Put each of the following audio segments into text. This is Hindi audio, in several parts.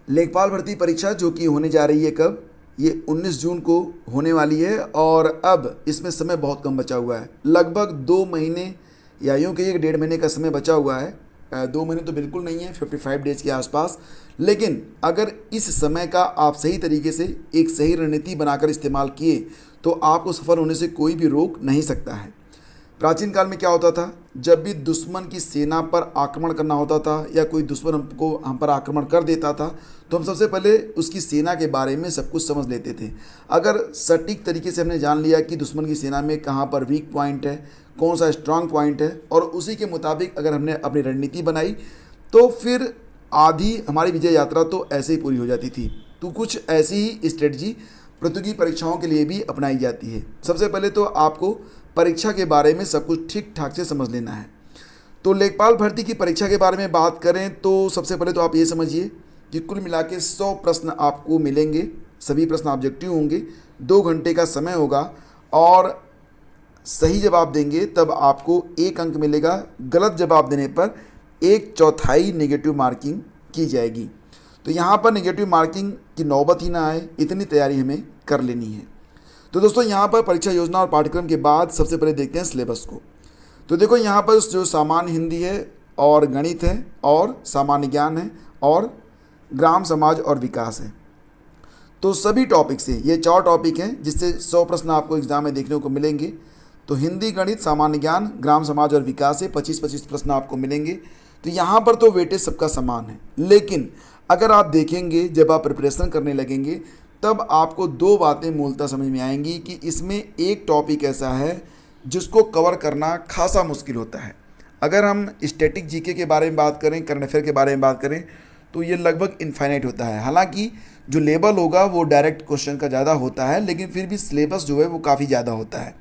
लेखपाल भर्ती परीक्षा जो कि होने जा रही है कब, ये 19 जून को होने वाली है और अब इसमें समय बहुत कम बचा हुआ है। लगभग 2 महीने या यूँ कहिए कि 1.5 महीने का समय बचा हुआ है। 2 महीने तो बिल्कुल नहीं है, 55 डेज़ के आसपास। लेकिन अगर इस समय का आप सही तरीके से एक सही रणनीति बनाकर इस्तेमाल किए तो आपको सफल होने से कोई भी रोक नहीं सकता है। प्राचीन काल में क्या होता था, जब भी दुश्मन की सेना पर आक्रमण करना होता था या कोई दुश्मन हम पर आक्रमण कर देता था तो हम सबसे पहले उसकी सेना के बारे में सब कुछ समझ लेते थे। अगर सटीक तरीके से हमने जान लिया कि दुश्मन की सेना में कहाँ पर वीक पॉइंट है, कौन सा स्ट्रांग पॉइंट है, और उसी के मुताबिक अगर हमने अपनी रणनीति बनाई तो फिर आधी हमारी विजय यात्रा तो ऐसे ही पूरी हो जाती थी। तो कुछ ऐसी ही स्ट्रेटजी प्रतियोगी परीक्षाओं के लिए भी अपनाई जाती है। सबसे पहले तो आपको परीक्षा के बारे में सब कुछ ठीक ठाक से समझ लेना है। तो लेखपाल भर्ती की परीक्षा के बारे में बात करें तो सबसे पहले तो आप ये समझिए कि कुल मिला के 100 प्रश्न आपको मिलेंगे। सभी प्रश्न ऑब्जेक्टिव होंगे, 2 घंटे का समय होगा और सही जवाब देंगे तब आपको 1 अंक मिलेगा। गलत जवाब देने पर 1/4 नेगेटिव मार्किंग की जाएगी। तो यहाँ पर नेगेटिव मार्किंग की नौबत ही ना आए, इतनी तैयारी हमें कर लेनी है। तो दोस्तों यहाँ पर परीक्षा योजना और पाठ्यक्रम के बाद सबसे पहले देखते हैं सिलेबस को। तो देखो यहाँ पर जो सामान्य हिंदी है और गणित है और सामान्य ज्ञान है और ग्राम समाज और विकास है। तो सभी टॉपिक से ये 4 टॉपिक हैं जिससे 100 प्रश्न आपको एग्जाम में देखने को मिलेंगे। तो हिंदी, गणित, सामान्य ज्ञान, ग्राम समाज और विकास से 25-25 प्रश्न आपको मिलेंगे। तो यहाँ पर तो वेटेज सबका समान है, लेकिन अगर आप देखेंगे जब आप प्रिपरेशन करने लगेंगे तब आपको 2 बातें मूलतः समझ में आएंगी कि इसमें एक टॉपिक ऐसा है जिसको कवर करना खासा मुश्किल होता है। अगर हम स्टैटिक जीके के बारे में बात करें, करंट अफेयर के बारे में बात करें तो ये लगभग इनफाइनाइट होता है। हालांकि जो लेवल होगा वो डायरेक्ट क्वेश्चन का ज़्यादा होता है, लेकिन फिर भी सिलेबस जो है वो काफ़ी ज़्यादा होता है।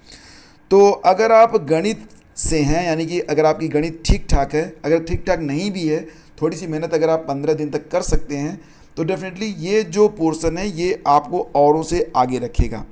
तो अगर आप गणित से हैं, यानी कि अगर आपकी गणित ठीक ठाक है, अगर ठीक ठाक नहीं भी है, थोड़ी सी मेहनत अगर आप 15 दिन तक कर सकते हैं तो डेफिनेटली ये जो पोर्शन है ये आपको औरों से आगे रखेगा।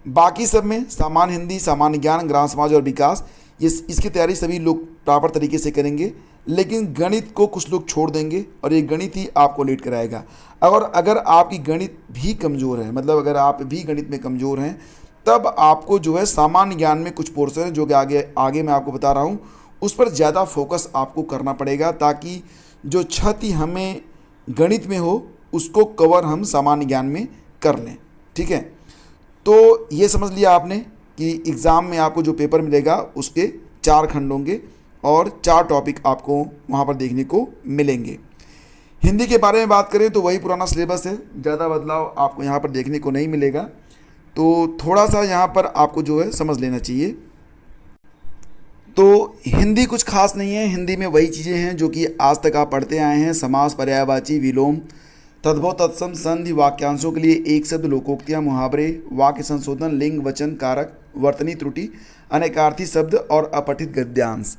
बाकी सब में सामान्य हिंदी, सामान्य ज्ञान, ग्राम समाज और विकास, ये इसकी तैयारी सभी लोग प्रॉपर तरीके से करेंगे, लेकिन गणित को कुछ लोग छोड़ देंगे और ये गणित ही आपको लीड कराएगा। और अगर आपकी गणित भी कमज़ोर है, मतलब अगर आप भी गणित में कमज़ोर हैं, तब आपको जो है सामान्य ज्ञान में कुछ पोर्शन है जो कि आगे मैं आपको बता रहा हूँ उस पर ज़्यादा फोकस आपको करना पड़ेगा, ताकि जो क्षति हमें गणित में हो उसको कवर हम सामान्य ज्ञान में कर लें। ठीक है, तो ये समझ लिया आपने कि एग्ज़ाम में आपको जो पेपर मिलेगा उसके 4 खंड होंगे और 4 टॉपिक आपको वहाँ पर देखने को मिलेंगे। हिंदी के बारे में बात करें तो वही पुराना सिलेबस है, ज़्यादा बदलाव आपको यहाँ पर देखने को नहीं मिलेगा। तो थोड़ा सा यहाँ पर आपको जो है समझ लेना चाहिए। तो हिंदी कुछ खास नहीं है, हिंदी में वही चीज़ें हैं जो कि आज तक आप पढ़ते आए हैं। समास, पर्यायवाची, विलोम, तद्भव, तत्सम, संधि, वाक्यांशों के लिए एक शब्द, लोकोक्तियाँ, मुहावरे, वाक्य संशोधन, लिंग, वचन, कारक, वर्तनी त्रुटि, अनेकार्थी शब्द और अपठित गद्यांश।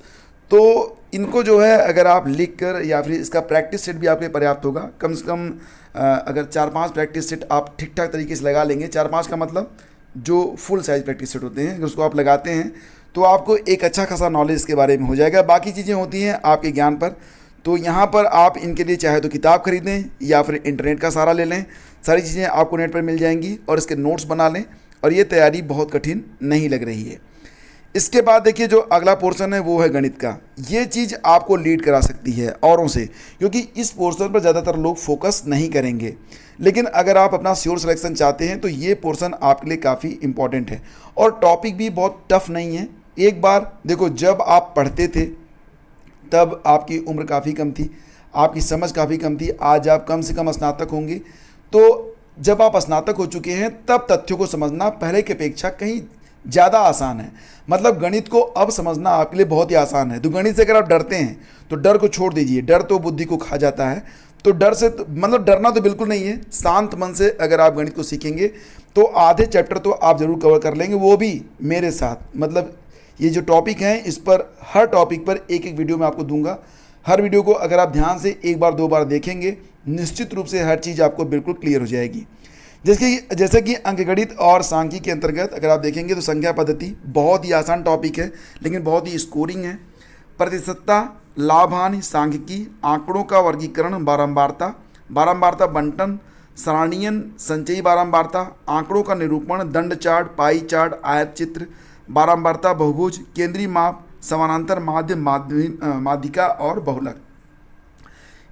तो इनको जो है अगर आप लिख कर या फिर इसका प्रैक्टिस सेट भी आपके पर्याप्त होगा। कम से कम अगर 4-5 प्रैक्टिस सेट आप ठीक ठाक तरीके से लगा लेंगे, 4-5 का मतलब जो फुल साइज प्रैक्टिस सेट होते हैं, अगर उसको आप लगाते हैं तो आपको एक अच्छा खासा नॉलेज इसके बारे में हो जाएगा। बाकी चीज़ें होती हैं आपके ज्ञान पर। तो यहाँ पर आप इनके लिए चाहे तो किताब खरीदें या फिर इंटरनेट का सहारा ले लें, सारी चीज़ें आपको नेट पर मिल जाएंगी और इसके नोट्स बना लें और ये तैयारी बहुत कठिन नहीं लग रही है। इसके बाद देखिए जो अगला पोर्शन है वो है गणित का। ये चीज़ आपको लीड करा सकती है औरों से, क्योंकि इस पोर्शन पर ज़्यादातर लोग फोकस नहीं करेंगे। लेकिन अगर आप अपना श्योर सिलेक्शन चाहते हैं तो ये पोर्शन आपके लिए काफ़ी इंपॉर्टेंट है और टॉपिक भी बहुत टफ नहीं है। एक बार देखो, जब आप पढ़ते थे तब आपकी उम्र काफ़ी कम थी, आपकी समझ काफ़ी कम थी। आज आप कम से कम स्नातक होंगे, तो जब आप स्नातक हो चुके हैं तब तथ्यों को समझना पहले की अपेक्षा कहीं ज़्यादा आसान है। मतलब गणित को अब समझना आपके लिए बहुत ही आसान है। तो गणित से अगर आप डरते हैं तो डर को छोड़ दीजिए, डर तो बुद्धि को खा जाता है। तो डर से मतलब डरना तो बिल्कुल नहीं है। शांत मन से अगर आप गणित को सीखेंगे तो आधे चैप्टर तो आप ज़रूर कवर कर लेंगे, वो भी मेरे साथ। मतलब ये जो टॉपिक हैं इस पर हर टॉपिक पर एक एक वीडियो मैं आपको दूंगा। हर वीडियो को अगर आप ध्यान से 1 बार 2 बार देखेंगे, निश्चित रूप से हर चीज़ आपको बिल्कुल क्लियर हो जाएगी। जैसे कि अंकगणित और सांख्यिकी के अंतर्गत अगर आप देखेंगे तो संख्या पद्धति बहुत ही आसान टॉपिक है, लेकिन बहुत ही स्कोरिंग है। प्रतिशतता, लाभ हानि, सांख्यिकी, आंकड़ों का वर्गीकरण, बारंबारता, बारंबारता बंटन, सारणीयन संचयी बारंबारता, आंकड़ों का निरूपण, दंड चार्ट, पाई चार्ट, आयत चित्र, बारंबारता बहुभुज, केंद्रीय माप, समानांतर माध्य, माध्यिका और बहुलक।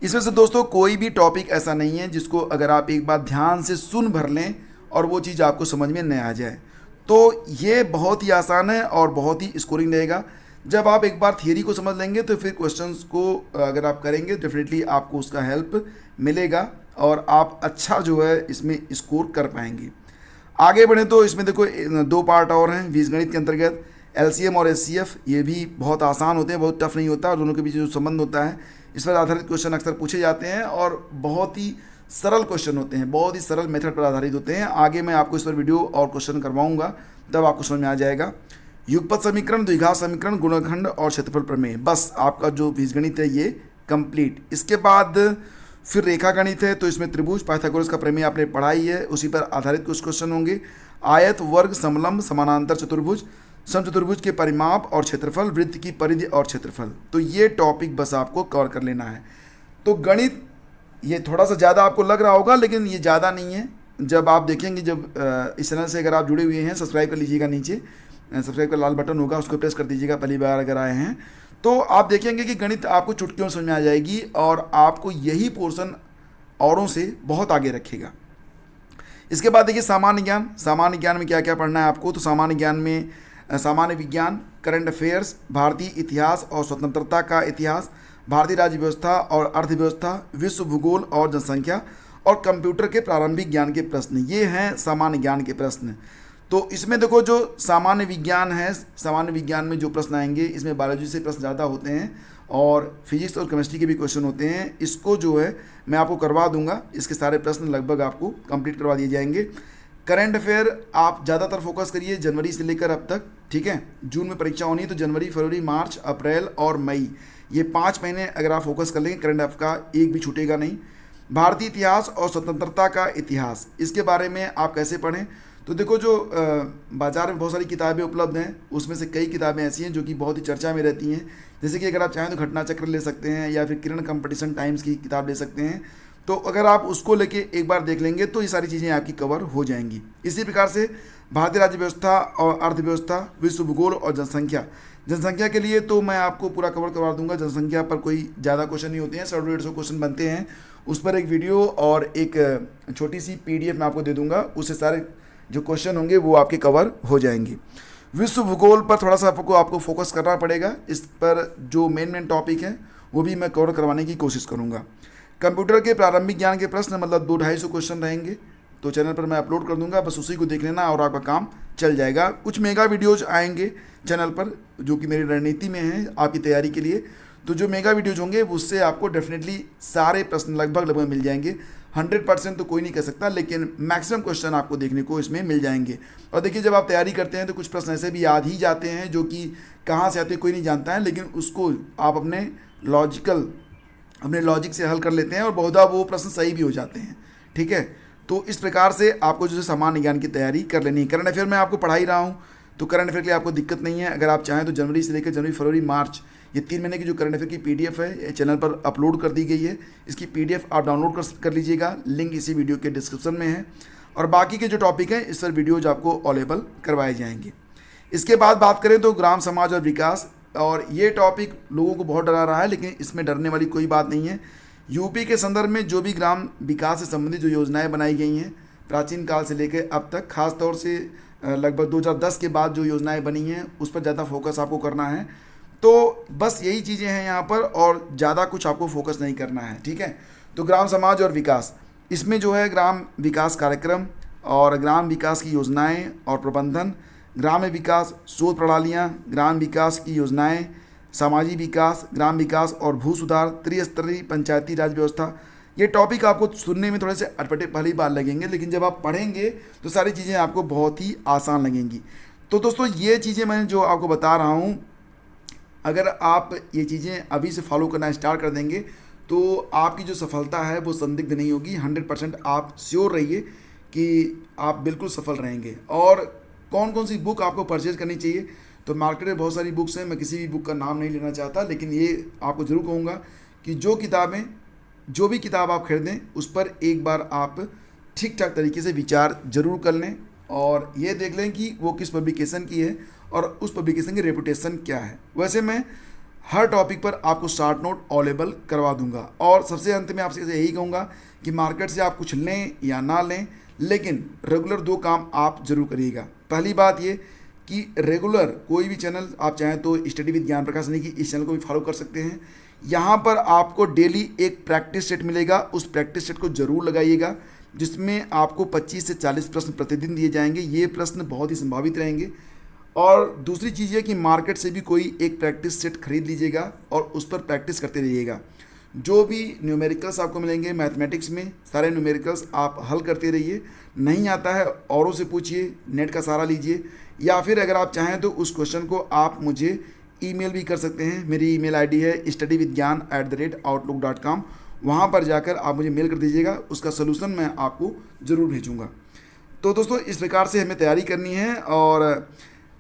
इसमें से दोस्तों कोई भी टॉपिक ऐसा नहीं है जिसको अगर आप एक बार ध्यान से सुन भर लें और वो चीज़ आपको समझ में न आ जाए। तो ये बहुत ही आसान है और बहुत ही स्कोरिंग रहेगा। जब आप एक बार थियरी को समझ लेंगे तो फिर क्वेश्चंस को अगर आप करेंगे डेफिनेटली आपको उसका हेल्प मिलेगा और आप अच्छा जो है इसमें स्कोर कर पाएंगे। आगे बढ़े तो इसमें देखो 2 पार्ट और हैं बीजगणित के अंतर्गत, एलसीएम और एचसीएफ। ये भी बहुत आसान होते हैं, बहुत टफ नहीं होता, और दोनों के बीच जो संबंध होता है इस पर आधारित क्वेश्चन अक्सर पूछे जाते हैं और बहुत ही सरल क्वेश्चन होते हैं, बहुत ही सरल मेथड पर आधारित होते हैं। आगे मैं आपको इस पर वीडियो और क्वेश्चन करवाऊंगा, तब आपको समझ में आ जाएगा। युगपत समीकरण, द्विघात समीकरण, गुणनखंड और क्षेत्रफल प्रमेय, बस आपका जो बीजगणित है ये कंप्लीट। इसके बाद फिर रेखा गणित है, तो इसमें त्रिभुज, पाइथागोरस का प्रमेय आपने पढ़ाई है, उसी पर आधारित कुछ क्वेश्चन होंगे। आयत, वर्ग, समलंब, समानांतर चतुर्भुज, समचतुर्भुज के परिमाप और क्षेत्रफल, वृत्त की परिधि और क्षेत्रफल, तो ये टॉपिक बस आपको कवर कर लेना है। तो गणित ये थोड़ा सा ज़्यादा आपको लग रहा होगा, लेकिन ये ज़्यादा नहीं है। जब आप देखेंगे, जब इस चैनल से अगर आप जुड़े हुए हैं, सब्सक्राइब कर लीजिएगा, नीचे सब्सक्राइब का लाल बटन होगा, उसको प्रेस कर दीजिएगा पहली बार अगर आए हैं, तो आप देखेंगे कि गणित आपको चुटकियों समझ में आ जाएगी और आपको यही पोर्शन औरों से बहुत आगे रखेगा। इसके बाद देखिए सामान्य ज्ञान। सामान्य ज्ञान में क्या क्या पढ़ना है आपको, तो सामान्य ज्ञान में सामान्य विज्ञान, करंट अफेयर्स, भारतीय इतिहास और स्वतंत्रता का इतिहास, भारतीय राज्य व्यवस्था और अर्थव्यवस्था, विश्व भूगोल और जनसंख्या, और कंप्यूटर के प्रारंभिक ज्ञान के प्रश्न, ये हैं सामान्य ज्ञान के प्रश्न। तो इसमें देखो जो सामान्य विज्ञान है, सामान्य विज्ञान में जो प्रश्न आएंगे इसमें बायोलॉजी से प्रश्न ज़्यादा होते हैं और फिजिक्स और केमिस्ट्री के भी क्वेश्चन होते हैं। इसको जो है मैं आपको करवा दूंगा, इसके सारे प्रश्न लगभग आपको कंप्लीट करवा दिए जाएंगे। करंट अफेयर आप ज़्यादातर फोकस करिए जनवरी से लेकर अब तक, ठीक है। जून में परीक्षा होनी है तो जनवरी, फरवरी, मार्च, अप्रैल और मई, ये 5 महीने अगर आप फोकस कर लेंगे करंट अफेयर का, एक भी छूटेगा नहीं। भारतीय इतिहास और स्वतंत्रता का इतिहास, इसके बारे में आप कैसे पढ़ें, तो देखो जो बाज़ार में बहुत सारी किताबें उपलब्ध हैं, उसमें से कई किताबें ऐसी हैं जो कि बहुत ही चर्चा में रहती हैं। जैसे कि अगर आप चाहें तो घटना चक्र ले सकते हैं या फिर किरण कंपटीशन टाइम्स की किताब ले सकते हैं। तो अगर आप उसको लेके एक बार देख लेंगे तो ये सारी चीज़ें आपकी कवर हो जाएंगी। इसी प्रकार से भारतीय राज्य व्यवस्था और अर्थव्यवस्था, विश्व भूगोल और जनसंख्या। जनसंख्या के लिए तो मैं आपको पूरा कवर करवा दूंगा, जनसंख्या पर कोई ज़्यादा क्वेश्चन नहीं होते हैं, 100-150 क्वेश्चन बनते हैं, उस पर एक वीडियो और एक छोटी सी PDF मैं आपको दे दूंगा, उससे सारे जो क्वेश्चन होंगे वो आपके कवर हो जाएंगे। विश्व भूगोल पर थोड़ा सा आपको फोकस करना पड़ेगा, इस पर जो मेन टॉपिक है वो भी मैं कवर करवाने की कोशिश करूँगा। कंप्यूटर के प्रारंभिक ज्ञान के प्रश्न मतलब 200-250 क्वेश्चन रहेंगे, तो चैनल पर मैं अपलोड कर दूंगा, बस उसी को देख लेना और आपका काम चल जाएगा। कुछ मेगा वीडियोज आएंगे चैनल पर जो कि मेरी रणनीति में है आपकी तैयारी के लिए, तो जो मेगा वीडियोज होंगे उससे आपको डेफिनेटली सारे प्रश्न लगभग मिल जाएंगे। 100% तो कोई नहीं कह सकता, लेकिन मैक्सिमम क्वेश्चन आपको देखने को इसमें मिल जाएंगे। और देखिए जब आप तैयारी करते हैं तो कुछ प्रश्न ऐसे भी याद ही जाते हैं जो कि कहाँ से आते हैं कोई नहीं जानता है, लेकिन उसको आप अपने लॉजिक से हल कर लेते हैं और बहुधा वो प्रश्न सही भी हो जाते हैं, ठीक है। तो इस प्रकार से आपको जो है सामान्य ज्ञान की तैयारी कर लेनी है। करंट अफेयर मैं आपको पढ़ा ही रहा हूँ, तो करंट अफेयर के लिए आपको दिक्कत नहीं है। अगर आप चाहें तो जनवरी से लेकर जनवरी, फरवरी, मार्च, ये 3 महीने की जो करंट अफेयर की PDF है ये चैनल पर अपलोड कर दी गई है। इसकी PDF आप डाउनलोड कर लीजिएगा, लिंक इसी वीडियो के डिस्क्रिप्शन में है। और बाकी के जो टॉपिक हैं इस पर वीडियोज आपको अवेलेबल करवाए जाएंगे। इसके बाद बात करें तो ग्राम समाज और विकास, और ये टॉपिक लोगों को बहुत डरा रहा है, लेकिन इसमें डरने वाली कोई बात नहीं है। यूपी के संदर्भ में जो भी ग्राम विकास से संबंधित जो योजनाएं बनाई गई हैं प्राचीन काल से लेकर अब तक, खास तौर से लगभग 2010 के बाद जो योजनाएं बनी हैं उस पर ज़्यादा फोकस आपको करना है। तो बस यही चीज़ें हैं यहाँ पर, और ज़्यादा कुछ आपको फोकस नहीं करना है, ठीक है। तो ग्राम समाज और विकास, इसमें जो है ग्राम विकास कार्यक्रम और ग्राम विकास की योजनाएं और प्रबंधन, ग्राम्य विकास शोध प्रणालियाँ, ग्राम विकास की योजनाएं, सामाजिक विकास, ग्राम विकास और भू सुधार, त्रिस्तरीय पंचायती राज व्यवस्था, ये टॉपिक आपको सुनने में थोड़े से अटपटे पहली बार लगेंगे, लेकिन जब आप पढ़ेंगे तो सारी चीज़ें आपको बहुत ही आसान लगेंगी। तो दोस्तों ये चीज़ें मैं जो आपको बता रहा हूँ, अगर आप ये चीज़ें अभी से फॉलो करना स्टार्ट कर देंगे तो आपकी जो सफलता है वो संदिग्ध नहीं होगी। 100% आप श्योर रहिए कि आप बिल्कुल सफल रहेंगे। और कौन कौन सी बुक आपको परचेज करनी चाहिए, तो मार्केट में बहुत सारी बुक्स हैं, मैं किसी भी बुक का नाम नहीं लेना चाहता, लेकिन ये आपको ज़रूर कहूँगा कि जो किताबें जो भी किताब आप खरीदें उस पर एक बार आप ठीक ठाक तरीके से विचार जरूर कर लें और ये देख लें कि वो किस पब्लिकेशन की है और उस पब्लिकेशन की रेपुटेशन क्या है। वैसे मैं हर टॉपिक पर आपको शॉर्ट नोट अवेलेबल करवा दूंगा और सबसे अंत में आपसे यही कहूँगा कि मार्केट से आप कुछ लें या ना लें, लेकिन रेगुलर 2 काम आप जरूर करिएगा। पहली बात ये कि रेगुलर कोई भी चैनल आप चाहें तो स्टडी विद ज्ञान प्रकाश नहीं कि इस चैनल को भी फॉलो कर सकते हैं। यहाँ पर आपको डेली एक प्रैक्टिस सेट मिलेगा, उस प्रैक्टिस सेट को जरूर लगाइएगा जिसमें आपको 25 से 40 प्रश्न प्रतिदिन दिए जाएंगे। ये प्रश्न बहुत ही संभावित रहेंगे। और दूसरी चीज़ ये कि मार्केट से भी कोई एक प्रैक्टिस सेट खरीद लीजिएगा और उस पर प्रैक्टिस करते रहिएगा। जो भी न्यूमेरिकल्स आपको मिलेंगे मैथमेटिक्स में, सारे न्यूमेरिकल्स आप हल करते रहिए। नहीं आता है औरों से पूछिए, नेट का सहारा लीजिए, या फिर अगर आप चाहें तो उस क्वेश्चन को आप मुझे ईमेल भी कर सकते हैं। मेरी ईमेल आईडी है studyvidgyan@outlook.com। वहाँ पर जाकर आप मुझे मेल कर दीजिएगा, उसका सलूशन मैं आपको ज़रूर भेजूँगा। तो दोस्तों इस प्रकार से हमें तैयारी करनी है और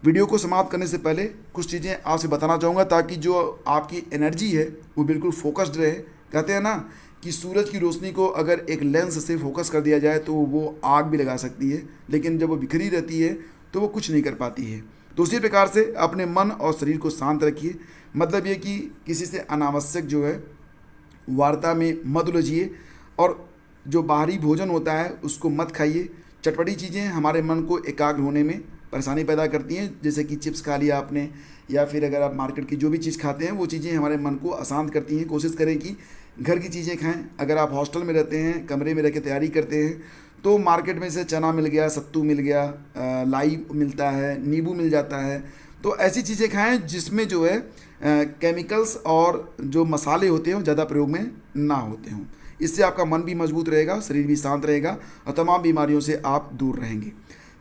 वीडियो को समाप्त करने से पहले कुछ चीज़ें आपसे बताना चाहूँगा ताकि जो आपकी एनर्जी है वो बिल्कुल फोकस्ड रहे। कहते हैं ना कि सूरज की रोशनी को अगर एक लेंस से फोकस कर दिया जाए तो वो आग भी लगा सकती है, लेकिन जब वो बिखरी रहती है तो वो कुछ नहीं कर पाती है। तो उसी प्रकार से अपने मन और शरीर को शांत रखिए। मतलब ये कि किसी से अनावश्यक जो है वार्ता में मत उलझिए और जो बाहरी भोजन होता है उसको मत खाइए। चटपटी चीज़ें हमारे मन को एकाग्र होने में परेशानी पैदा करती हैं, जैसे कि चिप्स खा लिया आपने या फिर अगर आप मार्केट की जो भी चीज़ खाते हैं वो चीज़ें हमारे मन को अशांत करती हैं। कोशिश करें कि घर की चीज़ें खाएं। अगर आप हॉस्टल में रहते हैं, कमरे में रह के तैयारी करते हैं, तो मार्केट में से चना मिल गया, सत्तू मिल गया, लाई मिलता है, नींबू मिल जाता है, तो ऐसी चीज़ें खाएं जिसमें जो है केमिकल्स और जो मसाले होते हैं ज़्यादा प्रयोग में ना होते हों। इससे आपका मन भी मजबूत रहेगा, शरीर भी शांत रहेगा और तमाम बीमारियों से आप दूर रहेंगे।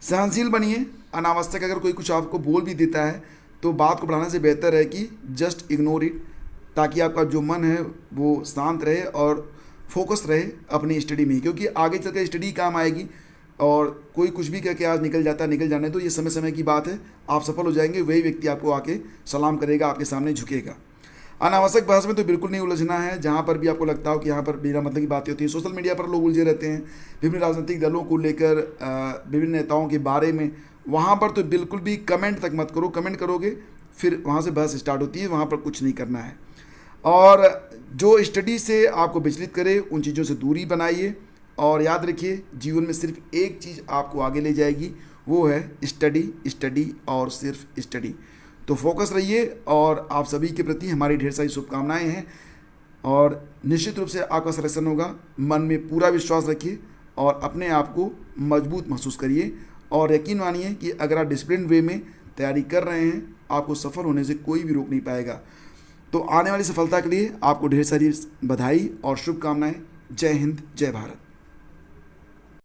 सहनशील बनिए। अनावश्यक अगर कोई कुछ आपको बोल भी देता है तो बात को बढ़ाने से बेहतर है कि जस्ट इग्नोर इट, ताकि आपका जो मन है वो शांत रहे और फोकस रहे अपनी स्टडी में, क्योंकि आगे चलकर स्टडी काम आएगी। और कोई कुछ भी कह के आज निकल जाने तो ये समय समय की बात है, आप सफल हो जाएंगे। वही व्यक्ति आपको आके सलाम करेगा, आपके सामने झुकेगा। अनावश्यक बहस में तो बिल्कुल नहीं उलझना है। जहाँ पर भी आपको लगता हो कि यहाँ पर बिना मतलब की बातें होती हैं, सोशल मीडिया पर लोग उलझे रहते हैं विभिन्न राजनीतिक दलों को लेकर, विभिन्न नेताओं के बारे में, वहाँ पर तो बिल्कुल भी कमेंट तक मत करो। कमेंट करोगे फिर वहाँ से बहस स्टार्ट होती है, वहाँ पर कुछ नहीं करना है। और जो स्टडी से आपको विचलित करे उन चीज़ों से दूरी बनाइए और याद रखिए जीवन में सिर्फ एक चीज़ आपको आगे ले जाएगी, वो है स्टडी, स्टडी और सिर्फ स्टडी। तो फोकस रहिए और आप सभी के प्रति हमारी ढेर सारी शुभकामनाएं हैं और निश्चित रूप से आपका सिलेक्शन होगा। मन में पूरा विश्वास रखिए और अपने आप को मजबूत महसूस करिए और यकीन मानिए कि अगर आप डिसिप्लिन वे में तैयारी कर रहे हैं आपको सफल होने से कोई भी रोक नहीं पाएगा। तो आने वाली सफलता के लिए आपको ढेर सारी बधाई और शुभकामनाएं। जय हिंद, जय भारत।